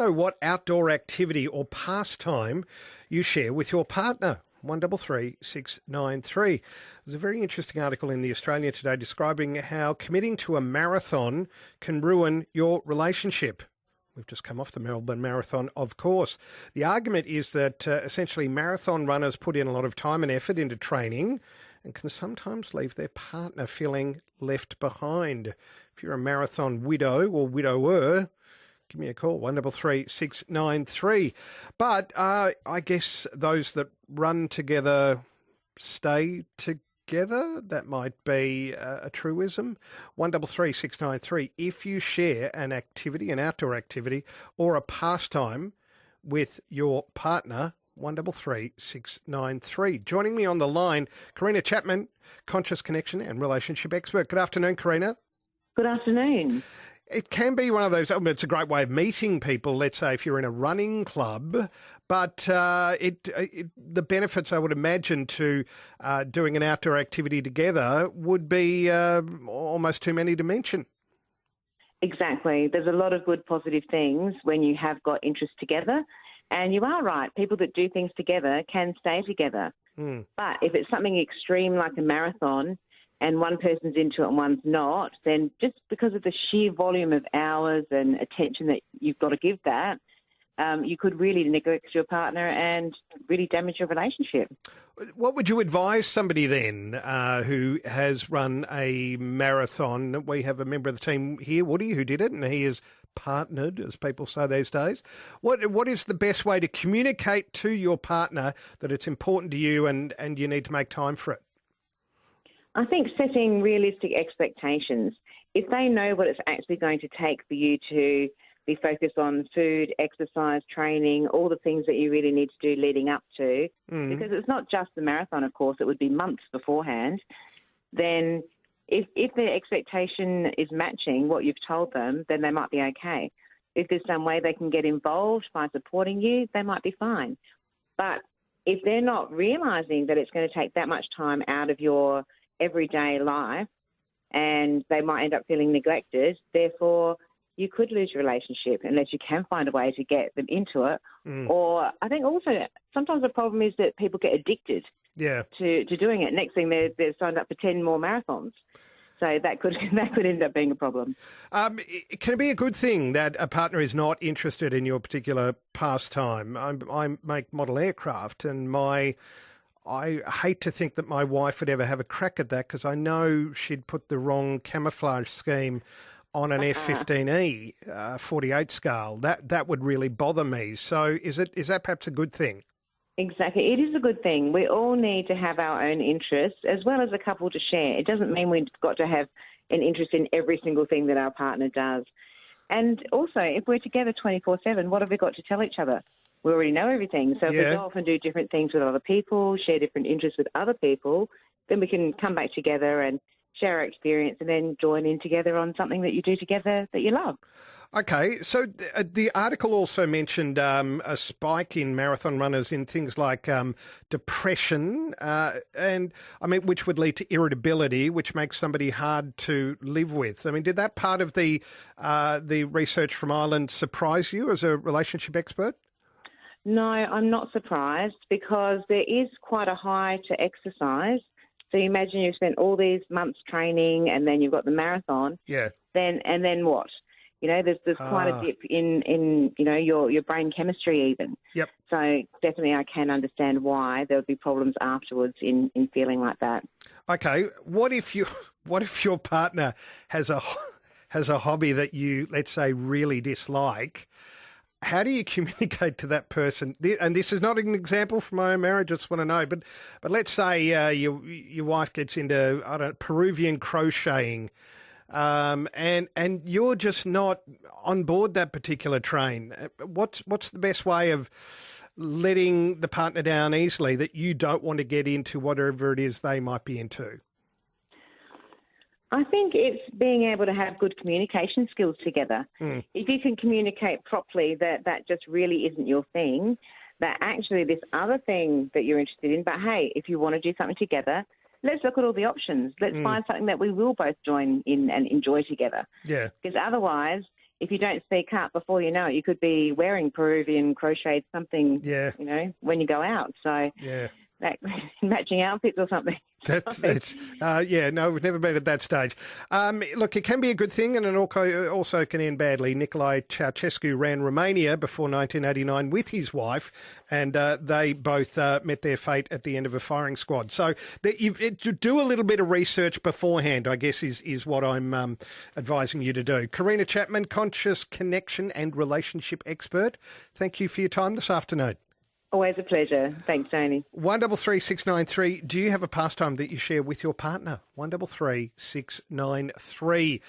know what outdoor activity or pastime you share with your partner. 133693. There's a very interesting article in The Australian today describing how committing to a marathon can ruin your relationship. We've just come off the Melbourne Marathon, of course. The argument is that essentially marathon runners put in a lot of time and effort into training and can sometimes leave their partner feeling left behind. If you're a marathon widow or widower, give me a call, 133693. But I guess those that run together stay together. That might be a truism. 133693. If you share an activity, an outdoor activity, or a pastime with your partner, 133693. Joining me on the line, Karina Chapman, conscious connection and relationship expert. Good afternoon, Karina. Good afternoon. It can be one of those, it's a great way of meeting people, let's say, if you're in a running club, but the benefits, I would imagine, to doing an outdoor activity together would be almost too many to mention. Exactly. There's a lot of good positive things when you have got interests together. And you are right, people that do things together can stay together. But if it's something extreme like a marathon, and one person's into it and one's not, then just because of the sheer volume of hours and attention that you've got to give that, you could really neglect your partner and really damage your relationship. What would you advise somebody then who has run a marathon? We have a member of the team here, Woody, who did it, and he is partnered, as people say these days. What is the best way to communicate to your partner that it's important to you and you need to make time for it? I think setting realistic expectations. If they know what it's actually going to take for you to be focused on food, exercise, training, all the things that you really need to do leading up to, because it's not just the marathon, of course, it would be months beforehand, then if their expectation is matching what you've told them, then they might be okay. If there's some way they can get involved by supporting you, they might be fine. But if they're not realising that it's going to take that much time out of your everyday life and they might end up feeling neglected, therefore you could lose your relationship unless you can find a way to get them into it. Or I think also sometimes the problem is that people get addicted to doing it. Next thing they're signed up for 10 more marathons. So that could end up being a problem. It can be a good thing that a partner is not interested in your particular pastime. I make model aircraft, and I hate to think that my wife would ever have a crack at that because I know she'd put the wrong camouflage scheme on an F-15E 48 scale. That would really bother me. So is that perhaps a good thing? Exactly. It is a good thing. We all need to have our own interests as well as a couple to share. It doesn't mean we've got to have an interest in every single thing that our partner does. And also, if we're together 24/7, what have we got to tell each other? We already know everything. So if we go off and do different things with other people, share different interests with other people, then we can come back together and share our experience and then join in together on something that you do together that you love. Okay, so the article also mentioned a spike in marathon runners in things like depression, and I mean, which would lead to irritability, which makes somebody hard to live with. I mean, did that part of the research from Ireland surprise you as a relationship expert? No, I'm not surprised because there is quite a high to exercise. So you imagine you've spent all these months training and then you've got the marathon. Yeah. Then what? You know, there's quite a dip in you know, your brain chemistry even. Yep. So definitely I can understand why there would be problems afterwards in feeling like that. Okay. What if your partner has a hobby that you, let's say, really dislike? How do you communicate to that person? And this is not an example from my own marriage. I just want to know. But let's say your wife gets into Peruvian crocheting, and you're just not on board that particular train. What's the best way of letting the partner down easily that you don't want to get into whatever it is they might be into? I think it's being able to have good communication skills together. If you can communicate properly that just really isn't your thing, that actually this other thing that you're interested in, but hey, if you want to do something together, let's look at all the options. Let's find something that we will both join in and enjoy together. Yeah. Because otherwise if you don't speak up, before you know it, you could be wearing Peruvian crocheted something, Yeah. when you go out. So Yeah. matching outfits or something. No, we've never been at that stage. Look, it can be a good thing, and it also can end badly. Nicolae Ceausescu ran Romania before 1989 with his wife, and they both met their fate at the end of a firing squad. So do a little bit of research beforehand, I guess, is what I'm advising you to do. Karina Chapman, conscious connection and relationship expert, thank you for your time this afternoon. Always a pleasure. Thanks, Tony. 133693. Do you have a pastime that you share with your partner? 133693.